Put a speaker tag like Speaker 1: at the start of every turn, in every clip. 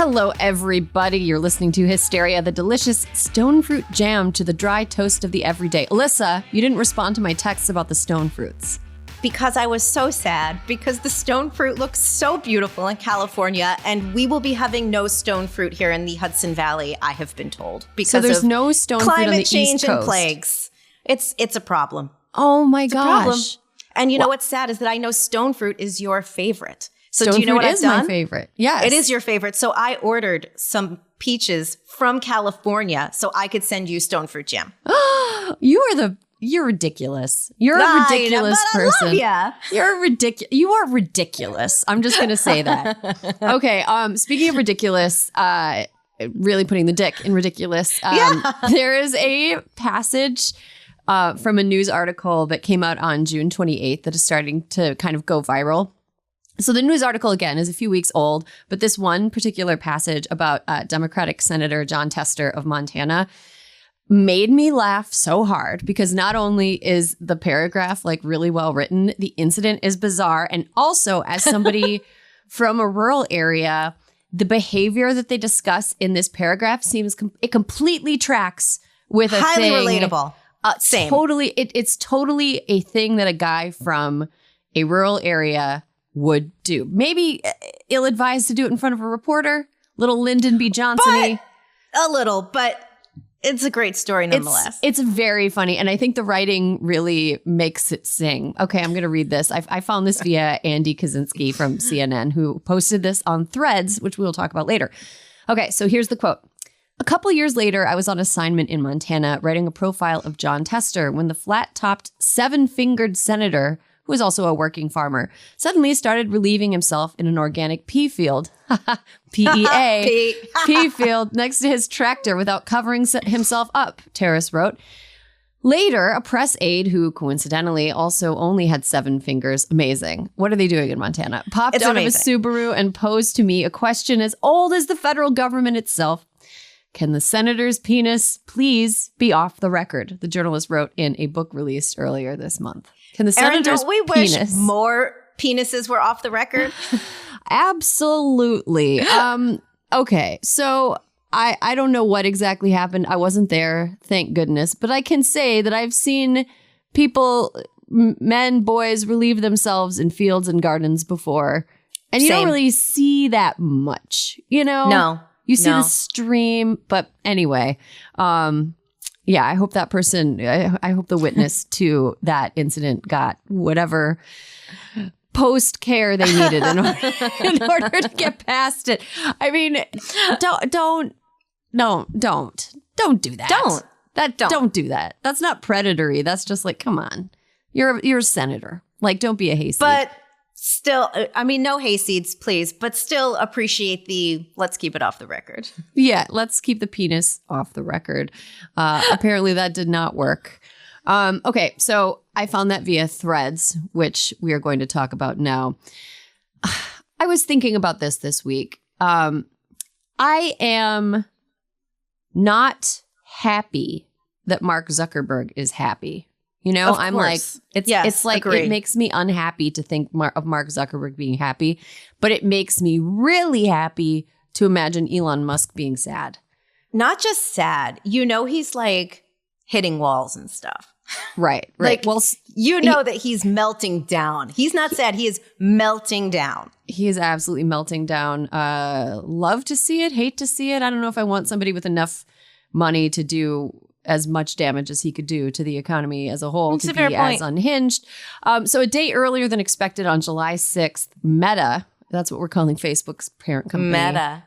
Speaker 1: Hello, everybody. You're listening to Hysteria, the delicious stone fruit jam to the dry toast of the everyday. Alyssa, you didn't respond to my texts about the stone fruits.
Speaker 2: Because I was so sad, because the stone fruit looks so beautiful in California, and we will be having no stone fruit here in the Hudson Valley, I have been told. Because
Speaker 1: so there's no stone fruit on the East Coast.
Speaker 2: Climate change and plagues. It's a problem.
Speaker 1: Oh my gosh.
Speaker 2: And you know what's sad is that I know stone fruit is your favorite. So
Speaker 1: stone
Speaker 2: do you know
Speaker 1: fruit
Speaker 2: what I've
Speaker 1: is
Speaker 2: done?
Speaker 1: My favorite. Yes.
Speaker 2: It is your favorite. So I ordered some peaches from California so I could send you stone fruit jam.
Speaker 1: You're ridiculous. You're a ridiculous person.
Speaker 2: I love ya.
Speaker 1: You are ridiculous. I'm just going to say that. Okay. Speaking of ridiculous, really putting the dick in ridiculous. There is a passage from a news article that came out on June 28th that is starting to kind of go viral. So the news article, again, is a few weeks old, but this one particular passage about Democratic Senator Jon Tester of Montana made me laugh so hard because not only is the paragraph like really well written, the incident is bizarre. And also, as somebody from a rural area, the behavior that they discuss in this paragraph seems it completely tracks with a
Speaker 2: highly
Speaker 1: thing.
Speaker 2: Relatable. Same.
Speaker 1: Totally. It's totally a thing that a guy from a rural area would do. Maybe ill-advised to do it in front of a reporter. Little Lyndon B. Johnson-y.
Speaker 2: A little, but it's a great story nonetheless.
Speaker 1: It's very funny. And I think the writing really makes it sing. Okay, I'm going to read this. I found this via Andy Kaczynski from CNN, who posted this on Threads, which we'll talk about later. Okay, so here's the quote. A couple years later, I was on assignment in Montana writing a profile of Jon Tester when the flat-topped, seven-fingered senator, who was also a working farmer, suddenly started relieving himself in an organic pea field, PEA, pea field next to his tractor without covering himself up, Terrace wrote. Later, a press aide who coincidentally also only had seven fingers, amazing. What are they doing in Montana? Popped out of his Subaru and posed to me a question as old as the federal government itself. Can the senator's penis please be off the record? The journalist wrote in a book released earlier this month. Can the senator's
Speaker 2: Erin, don't we wish more penises were off the record?
Speaker 1: Absolutely. Okay, so I don't know what exactly happened. I wasn't there, thank goodness. But I can say that I've seen people, men, boys, relieve themselves in fields and gardens before. And you don't really see that much, you know?
Speaker 2: No.
Speaker 1: You see the stream, but anyway, yeah, I hope that person, I hope the witness to that incident got whatever post-care they needed in order to get past it. I mean, don't do that. Don't do that. That's not predatory. That's just like, come on. You're a senator. Like, don't be a hayseed.
Speaker 2: But still, I mean, no hayseeds, please, but still appreciate let's keep it off the record.
Speaker 1: Yeah, let's keep the penis off the record. Apparently that did not work. Okay, so I found that via Threads, which we are going to talk about now. I was thinking about this week. I am not happy that Mark Zuckerberg is happy. You know, I'm like, it's like, agreed. It makes me unhappy to think of Mark Zuckerberg being happy, but it makes me really happy to imagine Elon Musk being sad.
Speaker 2: Not just sad. You know, he's like hitting walls and stuff.
Speaker 1: Right.
Speaker 2: Like, well, you know that he's melting down. He's not sad. He is melting down.
Speaker 1: He is absolutely melting down. Love to see it. Hate to see it. I don't know if I want somebody with enough money to do as much damage as he could do to the economy as a whole to be as unhinged. So a day earlier than expected on July 6th, Meta, that's what we're calling Facebook's parent company.
Speaker 2: Meta.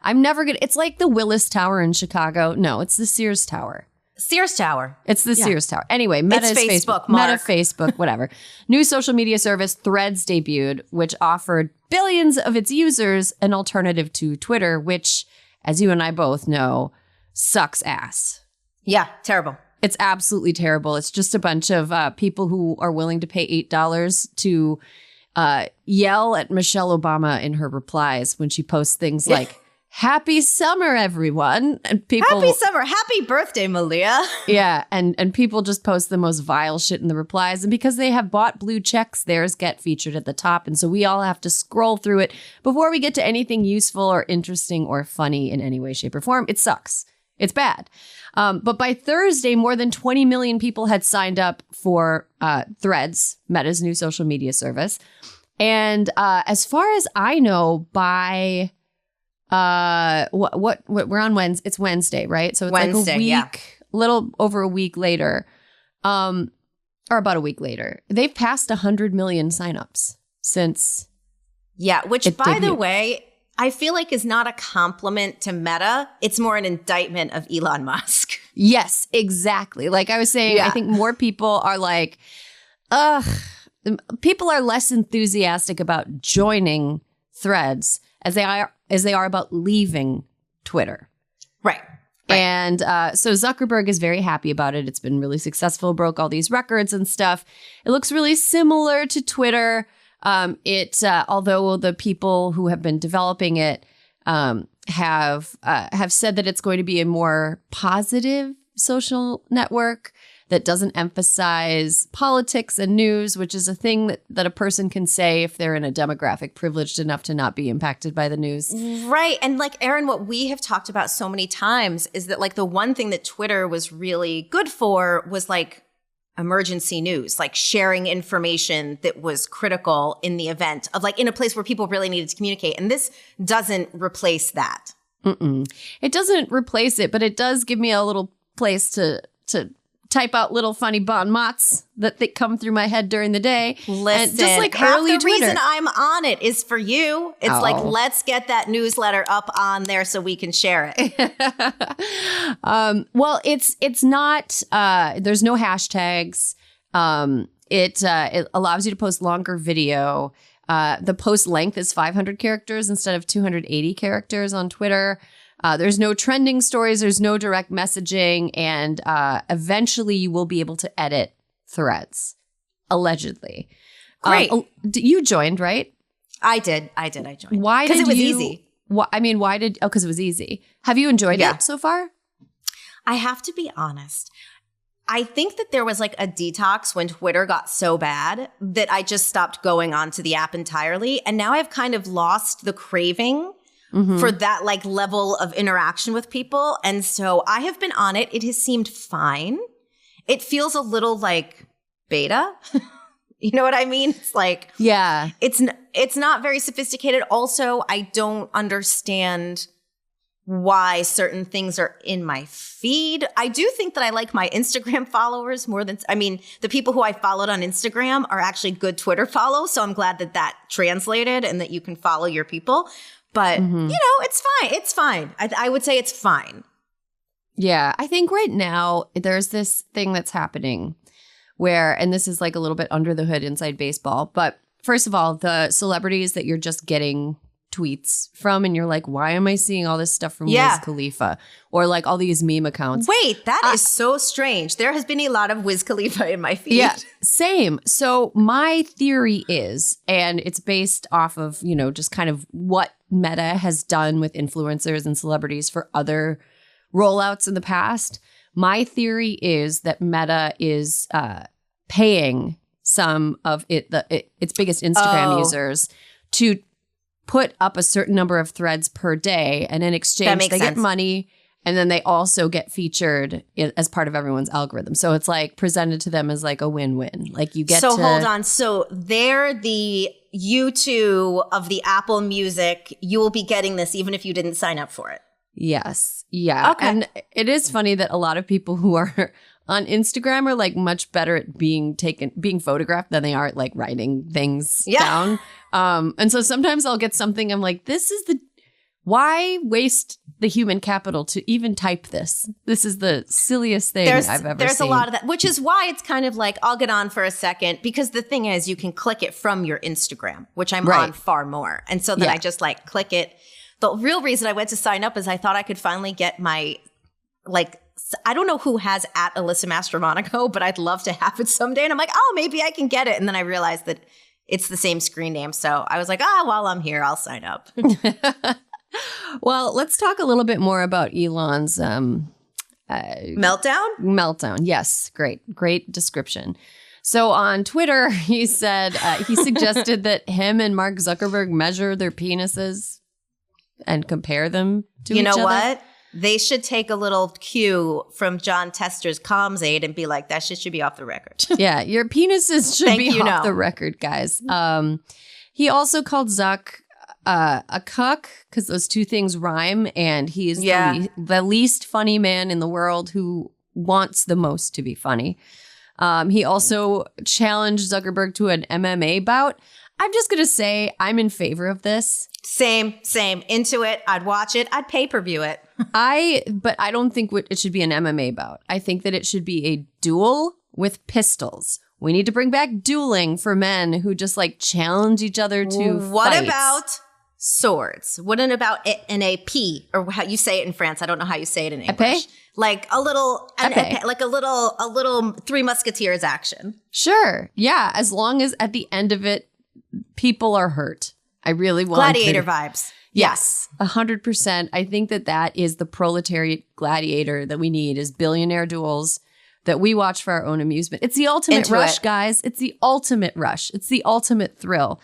Speaker 1: It's like the Willis Tower in Chicago. No, it's the Sears Tower.
Speaker 2: Sears Tower.
Speaker 1: It's the Sears Tower. Anyway, Meta is Facebook. Meta, Facebook, whatever. New social media service Threads debuted, which offered billions of its users an alternative to Twitter, which, as you and I both know, sucks ass.
Speaker 2: Yeah, terrible.
Speaker 1: It's absolutely terrible. It's just a bunch of people who are willing to pay $8 to yell at Michelle Obama in her replies when she posts things like, happy summer, everyone. And people,
Speaker 2: happy summer. Happy birthday, Malia.
Speaker 1: Yeah. And people just post the most vile shit in the replies. And because they have bought blue checks, theirs get featured at the top. And so we all have to scroll through it before we get to anything useful or interesting or funny in any way, shape, or form. It sucks. It's bad. But by Thursday, more than 20 million people had signed up for Threads, Meta's new social media service. And as far as I know, by what we're on Wednesday. It's Wednesday, right? So it's
Speaker 2: Wednesday,
Speaker 1: like a week,
Speaker 2: yeah.
Speaker 1: little over a week later, or about a week later. They've passed 100 million signups since.
Speaker 2: Yeah, which by the way, I feel like is not a compliment to Meta. It's more an indictment of Elon Musk.
Speaker 1: Yes, exactly. Like I was saying, I think more people are like, people are less enthusiastic about joining Threads as they are about leaving Twitter.
Speaker 2: Right.
Speaker 1: And so Zuckerberg is very happy about it. It's been really successful, broke all these records and stuff. It looks really similar to Twitter. Although the people who have been developing it have said that it's going to be a more positive social network that doesn't emphasize politics and news, which is a thing that a person can say if they're in a demographic privileged enough to not be impacted by the news.
Speaker 2: Right. And like, Erin, what we have talked about so many times is that like the one thing that Twitter was really good for was like emergency news, like sharing information that was critical in the event of like in a place where people really needed to communicate. And this doesn't replace that.
Speaker 1: It doesn't replace it, but it does give me a little place to type out little funny bon mots that come through my head during the day.
Speaker 2: Listen,
Speaker 1: and just like
Speaker 2: half
Speaker 1: early
Speaker 2: the
Speaker 1: Twitter.
Speaker 2: reason I'm on it is for you. It's like, let's get that newsletter up on there so we can share it.
Speaker 1: Well, it's not, there's no hashtags. It allows you to post longer video. The post length is 500 characters instead of 280 characters on Twitter. There's no trending stories. There's no direct messaging. And eventually you will be able to edit threads, allegedly.
Speaker 2: Great.
Speaker 1: You joined, right?
Speaker 2: I did. I joined.
Speaker 1: Why did you?
Speaker 2: Because it was easy.
Speaker 1: Why did? Oh, because it was easy. Have you enjoyed it so far?
Speaker 2: I have to be honest. I think that there was like a detox when Twitter got so bad that I just stopped going onto the app entirely. And now I've kind of lost the craving for that like level of interaction with people. And so I have been on it. It has seemed fine. It feels a little like beta. You know what I mean? It's like,
Speaker 1: yeah,
Speaker 2: it's not very sophisticated. Also, I don't understand why certain things are in my feed. I do think that I like my Instagram followers more than, the people who I followed on Instagram are actually good Twitter follows. So I'm glad that translated and that you can follow your people. But, it's fine. It's fine. I would say it's fine.
Speaker 1: Yeah, I think right now there's this thing that's happening where, and this is like a little bit under the hood inside baseball, but first of all, the celebrities that you're just getting tweets from and you're like, why am I seeing all this stuff from Wiz Khalifa or like all these meme accounts?
Speaker 2: Wait, that is so strange. There has been a lot of Wiz Khalifa in my feed.
Speaker 1: Yeah, same. So my theory is, and it's based off of, just kind of what Meta has done with influencers and celebrities for other rollouts in the past. My theory is that Meta is paying some of its biggest Instagram users to put up a certain number of threads per day, and in exchange they get money, and then they also get featured as part of everyone's algorithm. So it's like presented to them as like a win-win. Like you get
Speaker 2: So hold on. So they're the U2 of the Apple Music. You will be getting this even if you didn't sign up for it.
Speaker 1: Yes. Yeah.
Speaker 2: Okay.
Speaker 1: And it is funny that a lot of people who are on Instagram are like much better at being photographed than they are at like writing things down. And so sometimes I'll get something, I'm like, why waste the human capital to even type this? This is the silliest thing I've ever seen.
Speaker 2: There's a lot of that, which is why it's kind of like, I'll get on for a second, because the thing is you can click it from your Instagram, which I'm on far more. And so then I just like click it. The real reason I went to sign up is I thought I could finally get my, like, I don't know who has at Alyssa Mastromonaco, but I'd love to have it someday. And I'm like, oh, maybe I can get it. And then I realized that it's the same screen name. So I was like, while I'm here, I'll sign up.
Speaker 1: Well, let's talk a little bit more about Elon's
Speaker 2: Meltdown?
Speaker 1: Meltdown. Yes. Great description. So on Twitter, he said, he suggested that him and Mark Zuckerberg measure their penises and compare them to each other.
Speaker 2: You know what? They should take a little cue from John Tester's comms aide and be like, that shit should be off the record.
Speaker 1: Yeah, your penises should be off the record, guys. He also called Zuck a cuck because those two things rhyme, and he is the least funny man in the world who wants the most to be funny. He also challenged Zuckerberg to an MMA bout. I'm just going to say I'm in favor of this.
Speaker 2: Same. Into it. I'd watch it. I'd pay-per-view it.
Speaker 1: But I don't think it should be an MMA bout. I think that it should be a duel with pistols. We need to bring back dueling for men who just like challenge each other to
Speaker 2: What
Speaker 1: fights.
Speaker 2: about swords? What about an AP, or how you say it in France? I don't know how you say it in English.
Speaker 1: Épée?
Speaker 2: Like a little, like a little Three Musketeers action.
Speaker 1: Sure. Yeah. As long as at the end of it, people are hurt. I really want
Speaker 2: Gladiator vibes.
Speaker 1: Yes, 100%. I think that is the proletariat gladiator that we need, is billionaire duels that we watch for our own amusement. It's the ultimate rush, guys. It's the ultimate rush. It's the ultimate thrill.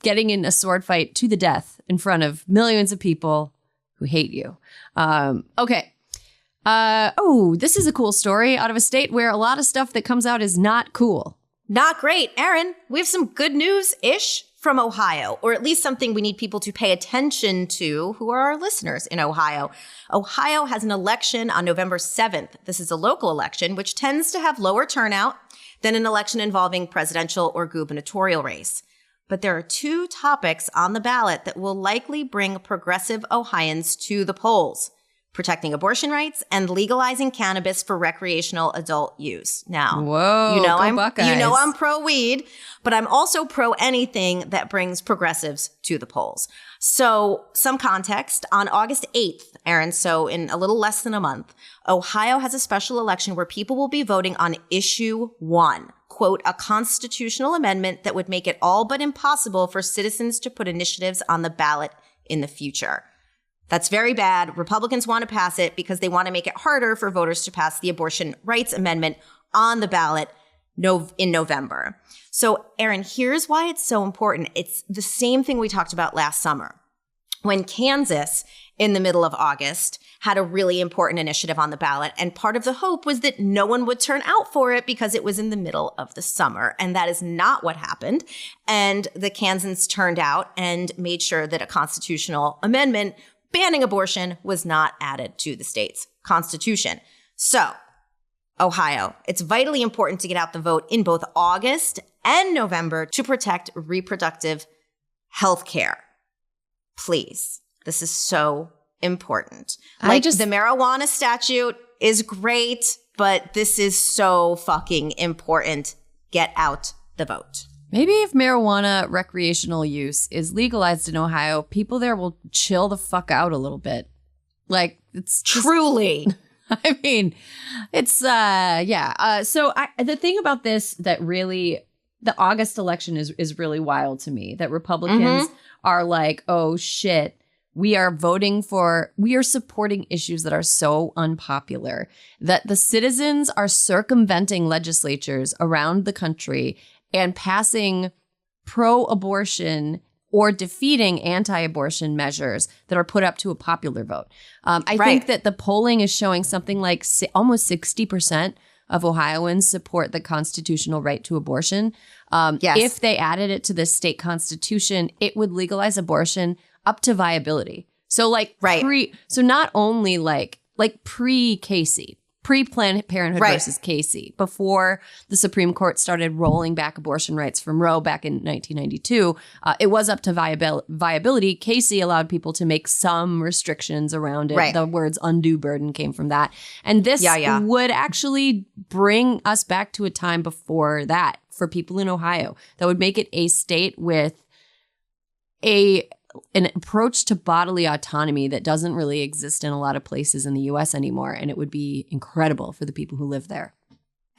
Speaker 1: Getting in a sword fight to the death in front of millions of people who hate you. Okay. This is a cool story out of a state where a lot of stuff that comes out is not cool.
Speaker 2: Not great. Erin, we have some good news-ish from Ohio, or at least something we need people to pay attention to who are our listeners in Ohio. Ohio has an election on November 7th. This is a local election, which tends to have lower turnout than an election involving presidential or gubernatorial race. But there are two topics on the ballot that will likely bring progressive Ohioans to the polls: protecting abortion rights and legalizing cannabis for recreational adult use. Now,
Speaker 1: whoa,
Speaker 2: I'm pro-weed, but I'm also pro-anything that brings progressives to the polls. So some context, on August 8th, Erin, so in a little less than a month, Ohio has a special election where people will be voting on issue 1, quote, a constitutional amendment that would make it all but impossible for citizens to put initiatives on the ballot in the future. That's very bad. Republicans want to pass it because they want to make it harder for voters to pass the abortion rights amendment on the ballot in November. So, Erin, here's why it's so important. It's the same thing we talked about last summer, when Kansas, in the middle of August, had a really important initiative on the ballot. And part of the hope was that no one would turn out for it because it was in the middle of the summer. And that is not what happened. And the Kansans turned out and made sure that a constitutional amendment banning abortion was not added to the state's constitution. So, Ohio, it's vitally important to get out the vote in both August and November to protect reproductive health care. Please. This is so important. The marijuana statute is great, but this is so fucking important. Get out the vote.
Speaker 1: Maybe if marijuana recreational use is legalized in Ohio, people there will chill the fuck out a little bit. Like, it's
Speaker 2: truly.
Speaker 1: I mean, it's, So the thing about this that really, the August election is really wild to me, that Republicans are like, oh shit, we are supporting issues that are so unpopular that the citizens are circumventing legislatures around the country and passing pro-abortion or defeating anti-abortion measures that are put up to a popular vote. I think that the polling is showing something like almost 60% of Ohioans support the constitutional right to abortion. If they added it to the state constitution, it would legalize abortion up to viability. So so not only like pre-Casey, pre-Planned Parenthood versus Casey, before the Supreme Court started rolling back abortion rights from Roe back in 1992, it was up to viability. Casey allowed people to make some restrictions around it. Right. The words undue burden came from that. And this would actually bring us back to a time before that for people in Ohio. That would make it a state with an approach to bodily autonomy that doesn't really exist in a lot of places in the U.S. anymore. And it would be incredible for the people who live there.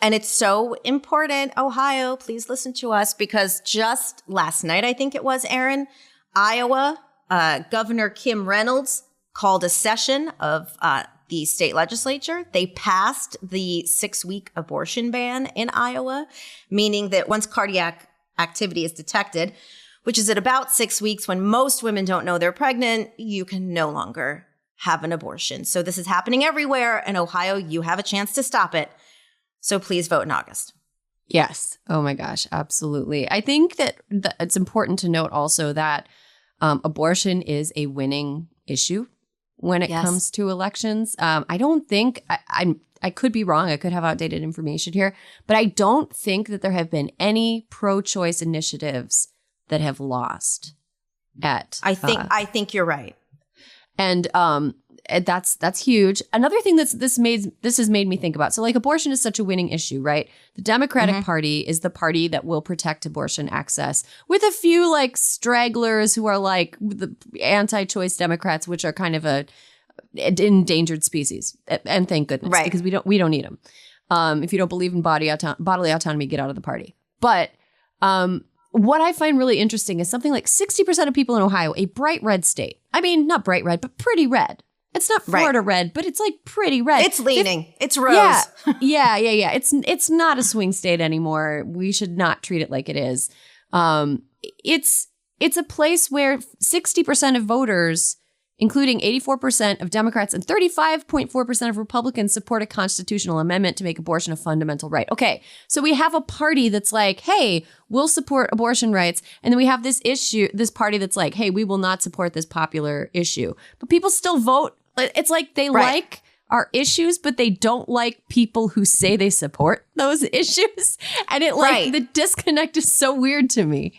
Speaker 2: And it's so important, Ohio, please listen to us, because just last night, I think it was, Erin, Iowa Governor Kim Reynolds called a session of the state legislature. They passed the 6-week abortion ban in Iowa, meaning that once cardiac activity is detected, which is at about 6 weeks when most women don't know they're pregnant, you can no longer have an abortion. So this is happening everywhere. In Ohio, you have a chance to stop it. So please vote in August.
Speaker 1: Yes. Oh my gosh. Absolutely. I think that it's important to note also that abortion is a winning issue when it comes to elections. I don't think I could be wrong. I could have outdated information here, but I don't think that there have been any pro-choice initiatives that have lost at.
Speaker 2: I think you're right.
Speaker 1: And that's huge. Another thing this has made me think about. So like abortion is such a winning issue, right? The Democratic Party is the party that will protect abortion access, with a few like stragglers who are like the anti-choice Democrats, which are kind of an endangered species. And thank goodness,
Speaker 2: right?
Speaker 1: Because we don't need them. If you don't believe in bodily autonomy, get out of the party. But what I find really interesting is something like 60% of people in Ohio, a bright red state. I mean, not bright red, but pretty red. It's not Florida red, but it's like pretty red.
Speaker 2: It's leaning. It's rose.
Speaker 1: Yeah. It's not a swing state anymore. We should not treat it like it is. It's a place where 60% of voters, including 84% of Democrats and 35.4% of Republicans, support a constitutional amendment to make abortion a fundamental right. Okay, so we have a party that's like, hey, we'll support abortion rights. And then we have this party that's like, hey, we will not support this popular issue. But people still vote. It's like they like our issues, but they don't like people who say they support those issues. And the disconnect is so weird to me.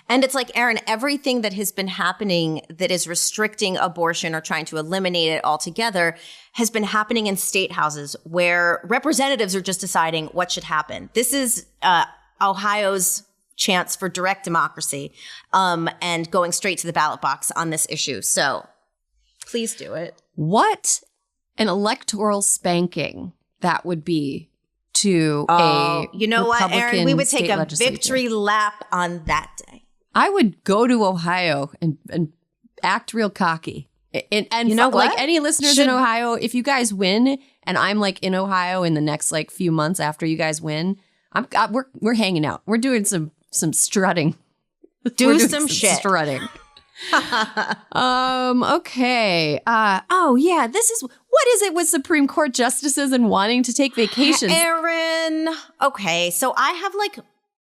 Speaker 2: And it's like, Erin, everything that has been happening that is restricting abortion or trying to eliminate it altogether has been happening in state houses where representatives are just deciding what should happen. This is Ohio's chance for direct democracy and going straight to the ballot box on this issue. So please do it.
Speaker 1: What an electoral spanking that would be to a
Speaker 2: you know
Speaker 1: Republican
Speaker 2: what, Erin? We would take a
Speaker 1: legislature.
Speaker 2: Victory lap on that day.
Speaker 1: I would go to Ohio and act real cocky. And
Speaker 2: you know what?
Speaker 1: Like any listeners in Ohio, if you guys win and I'm like in Ohio in the next like few months after you guys win, we're hanging out. We're doing some strutting.
Speaker 2: Do some shit.
Speaker 1: Strutting. Okay. This is what is it with Supreme Court justices and wanting to take vacations?
Speaker 2: Erin. Okay, so I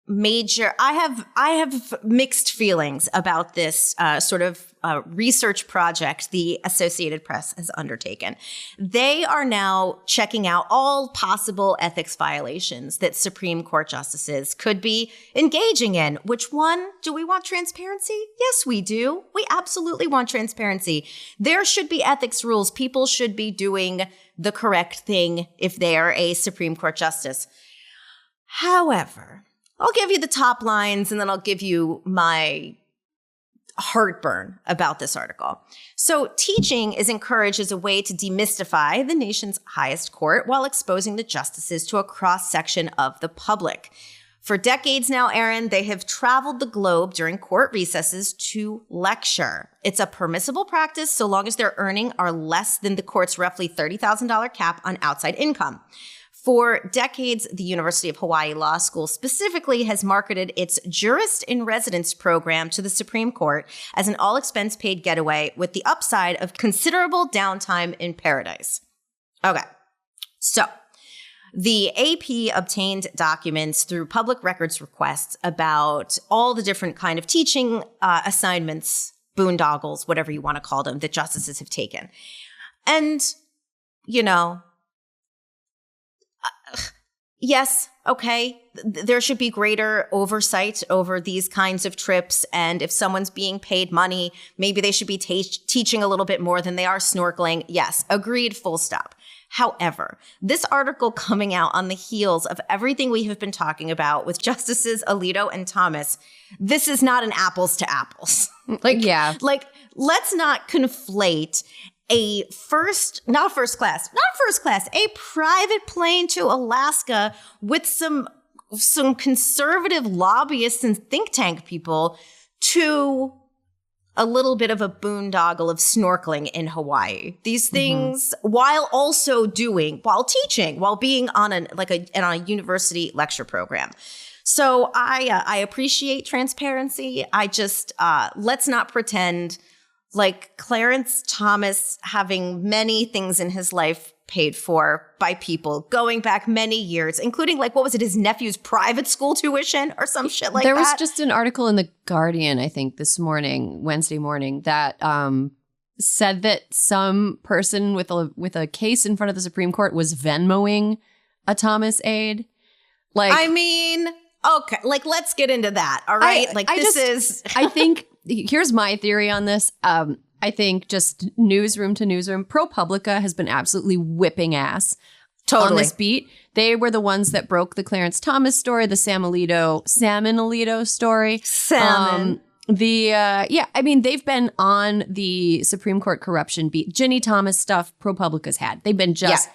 Speaker 2: have mixed feelings about this sort of research project the Associated Press has undertaken. They are now checking out all possible ethics violations that Supreme Court justices could be engaging in. Which one? Do we want transparency? Yes, we do. We absolutely want transparency. There should be ethics rules. People should be doing the correct thing if they are a Supreme Court justice. However, I'll give you the top lines and then I'll give you my heartburn about this article. So, teaching is encouraged as a way to demystify the nation's highest court while exposing the justices to a cross-section of the public. For decades now, Erin, they have traveled the globe during court recesses to lecture. It's a permissible practice so long as their earnings are less than the court's roughly $30,000 cap on outside income. For decades, the University of Hawaii Law School specifically has marketed its Jurist in Residence program to the Supreme Court as an all-expense-paid getaway with the upside of considerable downtime in paradise. Okay, so the AP obtained documents through public records requests about all the different kind of teaching assignments, boondoggles, whatever you want to call them, that justices have taken. And, you know, yes, okay, there should be greater oversight over these kinds of trips. And if someone's being paid money, maybe they should be teaching a little bit more than they are snorkeling. Yes, agreed, full stop. However, this article coming out on the heels of everything we have been talking about with Justices Alito and Thomas, this is not an apples to apples. Let's not conflate a private plane to Alaska with some conservative lobbyists and think tank people to a little bit of a boondoggle of snorkeling in Hawaii. These things, while teaching, while being on a university lecture program. So I appreciate transparency. I just, let's not pretend like Clarence Thomas having many things in his life paid for by people going back many years, including like, what was it, his nephew's private school tuition or some shit like that?
Speaker 1: There was just an article in The Guardian, I think, Wednesday morning, that said that some person with a case in front of the Supreme Court was Venmoing a Thomas aide. Like, I
Speaker 2: mean, okay, like, let's get into that, all right?
Speaker 1: I think, here's my theory on this. I think just newsroom to newsroom, ProPublica has been absolutely whipping ass on this beat. They were the ones that broke the Clarence Thomas story, the Salmon Alito story. They've been on the Supreme Court corruption beat. Ginny Thomas stuff, ProPublica's had. They've been just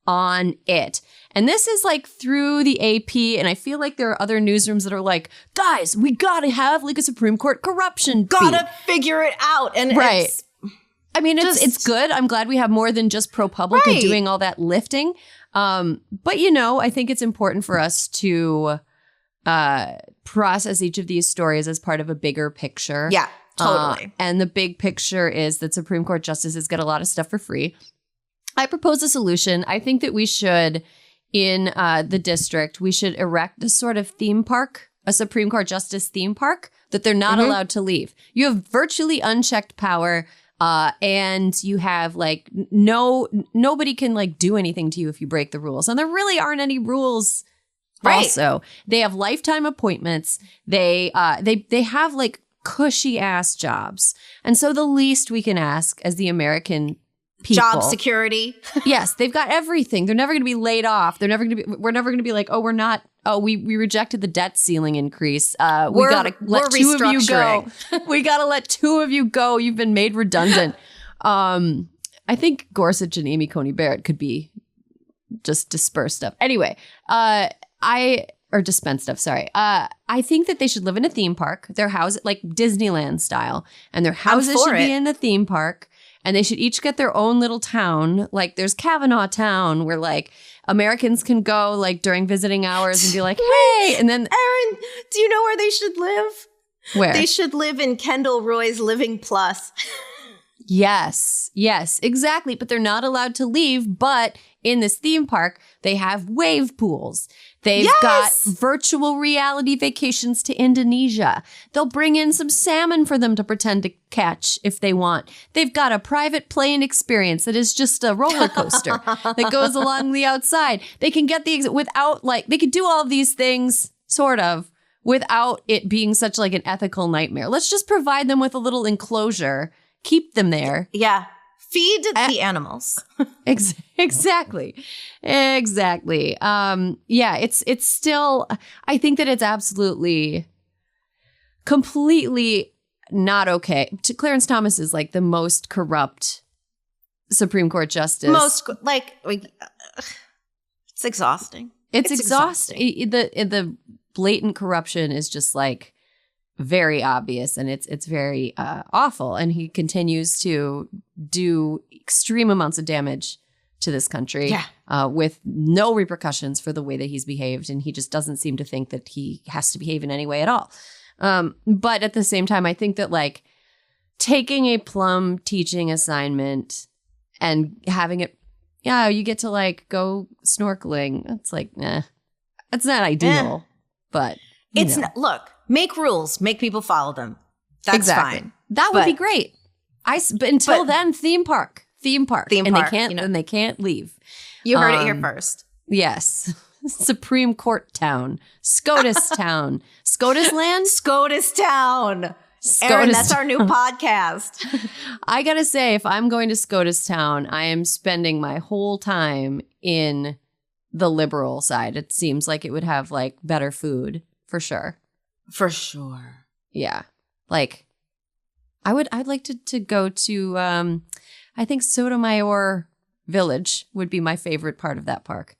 Speaker 1: on it. And this is like through the AP, and I feel like there are other newsrooms that are like, guys, we gotta have like a Supreme Court corruption
Speaker 2: Gotta figure it out. And
Speaker 1: it's good. I'm glad we have more than just ProPublica doing all that lifting. But I think it's important for us to process each of these stories as part of a bigger picture.
Speaker 2: Yeah, totally.
Speaker 1: And the big picture is that Supreme Court justices get a lot of stuff for free. I propose a solution. I think that we should, in the district, we should erect a sort of theme park, a Supreme Court justice theme park that they're not allowed to leave. You have virtually unchecked power, and you have like nobody can like do anything to you if you break the rules. And there really aren't any rules. Right. Also, they have lifetime appointments. They have like cushy ass jobs. And so the least we can ask as the American people.
Speaker 2: Job security.
Speaker 1: Yes, they've got everything. They're never going to be laid off. We're never going to be like, we rejected the debt ceiling increase. We got to let two of you go. We got to let two of you go. You've been made redundant. I think Gorsuch and Amy Coney Barrett could be just disperse stuff. Anyway, dispense stuff. Sorry. I think that they should live in a theme park. Their house, like Disneyland style, and their houses should be in the theme park. And they should each get their own little town. Like there's Kavanaugh Town where like Americans can go like during visiting hours and be like, hey. And then
Speaker 2: Erin, do you know where they should live?
Speaker 1: Where?
Speaker 2: They should live in Kendall Roy's Living Plus.
Speaker 1: Yes, exactly. But they're not allowed to leave. But in this theme park, they have wave pools. They've got virtual reality vacations to Indonesia. They'll bring in some salmon for them to pretend to catch if they want. They've got a private plane experience that is just a roller coaster that goes along the outside. They can get they could do all of these things sort of without it being such like an ethical nightmare. Let's just provide them with a little enclosure, keep them there.
Speaker 2: Yeah. Feed the animals.
Speaker 1: Exactly. It's still, I think that it's absolutely, completely not okay. Clarence Thomas is like the most corrupt Supreme Court justice.
Speaker 2: It's exhausting.
Speaker 1: It's exhausting. The blatant corruption is just like very obvious, and it's very awful. And he continues to do extreme amounts of damage to this country with no repercussions for the way that he's behaved. And he just doesn't seem to think that he has to behave in any way at all. But at the same time, I think that like taking a plum teaching assignment and having it, you get to like go snorkeling. It's like, nah, it's not ideal, but
Speaker 2: it's not. Look. Make rules. Make people follow them. That's fine.
Speaker 1: That would be great. But until then, theme park. And they can't leave.
Speaker 2: You heard it here first.
Speaker 1: Yes. Supreme Court Town. SCOTUS Town. SCOTUS Land?
Speaker 2: SCOTUS Town. Erin, that's our new podcast.
Speaker 1: I gotta say, if I'm going to SCOTUS Town, I am spending my whole time in the liberal side. It seems like it would have like better food for sure.
Speaker 2: For sure.
Speaker 1: Yeah. Like I'd like to go to I think Sotomayor Village would be my favorite part of that park.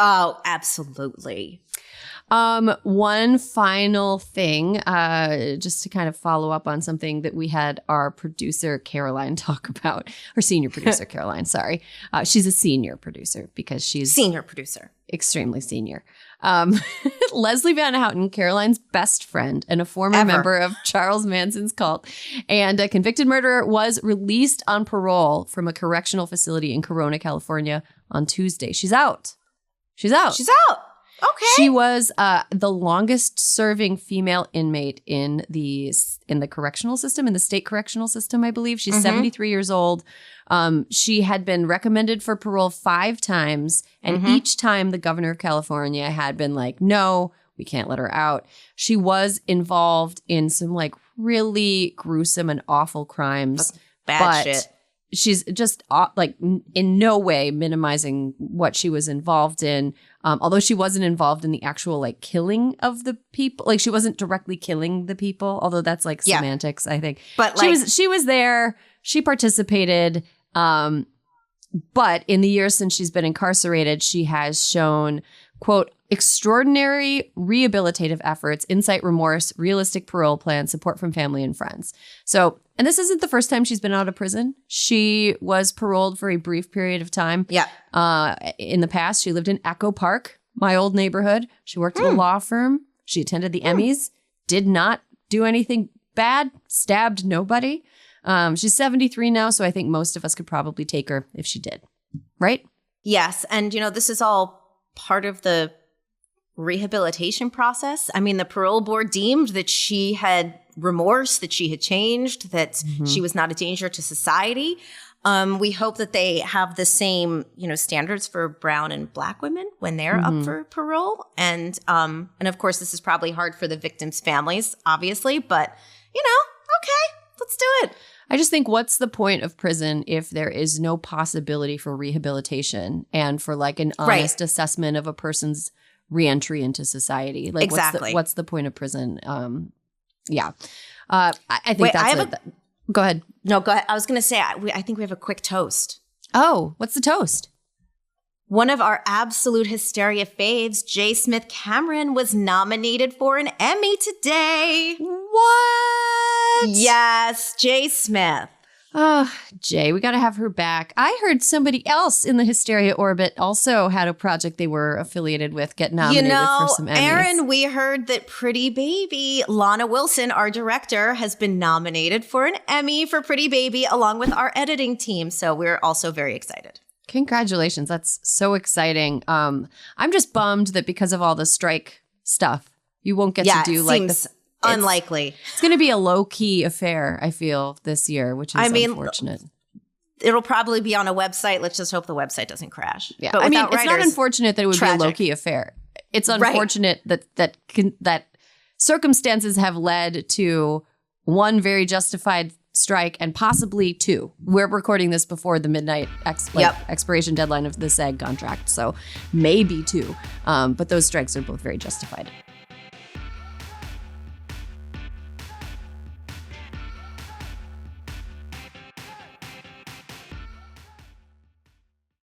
Speaker 2: Oh, absolutely.
Speaker 1: One final thing, just to kind of follow up on something that we had our producer Caroline talk about, or senior producer Caroline, sorry. She's a senior producer because she's
Speaker 2: senior producer,
Speaker 1: extremely senior. Leslie Van Houten, Caroline's best friend and a former member of Charles Manson's cult and a convicted murderer, was released on parole from a correctional facility in Corona, California on Tuesday. She's out.
Speaker 2: Okay.
Speaker 1: She was the longest serving female inmate in the correctional system, in the state correctional system, I believe. She's 73 years old. She had been recommended for parole 5 times, and each time the governor of California had been like, no, we can't let her out. She was involved in some like really gruesome and awful crimes.
Speaker 2: Bad shit.
Speaker 1: She's just like in no way minimizing what she was involved in. Although she wasn't involved in the actual like killing of the people, like she wasn't directly killing the people. Although that's like semantics, I think. But like, she was there. She participated. But in the years since she's been incarcerated, she has shown, quote, extraordinary rehabilitative efforts, insight, remorse, realistic parole plan, support from family and friends. So, and this isn't the first time she's been out of prison. She was paroled for a brief period of time.
Speaker 2: Yeah.
Speaker 1: In the past, she lived in Echo Park, my old neighborhood. She worked at a law firm. She attended the Emmys, did not do anything bad, stabbed nobody. She's 73 now, so I think most of us could probably take her if she did. Right?
Speaker 2: Yes. And, you know, this is all part of the rehabilitation process. I mean, the parole board deemed that she had remorse, that she had changed, that she was not a danger to society. We hope that they have the same, you know, standards for brown and black women when they're up for parole. And of course, this is probably hard for the victims' families, obviously, but, you know, okay, let's do it.
Speaker 1: I just think, what's the point of prison if there is no possibility for rehabilitation and for like an honest assessment of a person's reentry into society? Like,
Speaker 2: exactly.
Speaker 1: What's the point of prison? Yeah. I think go ahead.
Speaker 2: No, go ahead. I was going to say, I think we have a quick toast.
Speaker 1: Oh, what's the toast?
Speaker 2: One of our absolute Hysteria faves, J. Smith Cameron, was nominated for an Emmy today.
Speaker 1: What?
Speaker 2: Yes, J. Smith.
Speaker 1: Oh, Jay, we got to have her back. I heard somebody else in the Hysteria orbit also had a project they were affiliated with get nominated for some Emmys.
Speaker 2: Erin, we heard that Pretty Baby, Lana Wilson, our director, has been nominated for an Emmy for Pretty Baby along with our editing team. So we're also very excited.
Speaker 1: Congratulations. That's so exciting. I'm just bummed that because of all the strike stuff, you won't get to do like this.
Speaker 2: Unlikely.
Speaker 1: It's going to be a low-key affair, I feel, this year, which is unfortunate.
Speaker 2: It'll probably be on a website. Let's just hope the website doesn't crash.
Speaker 1: Yeah, but I mean, it's not unfortunate that it would be a low-key affair. It's unfortunate that circumstances have led to one very justified strike and possibly 2. We're recording this before the midnight expiration deadline of the SAG contract, so maybe 2. But those strikes are both very justified.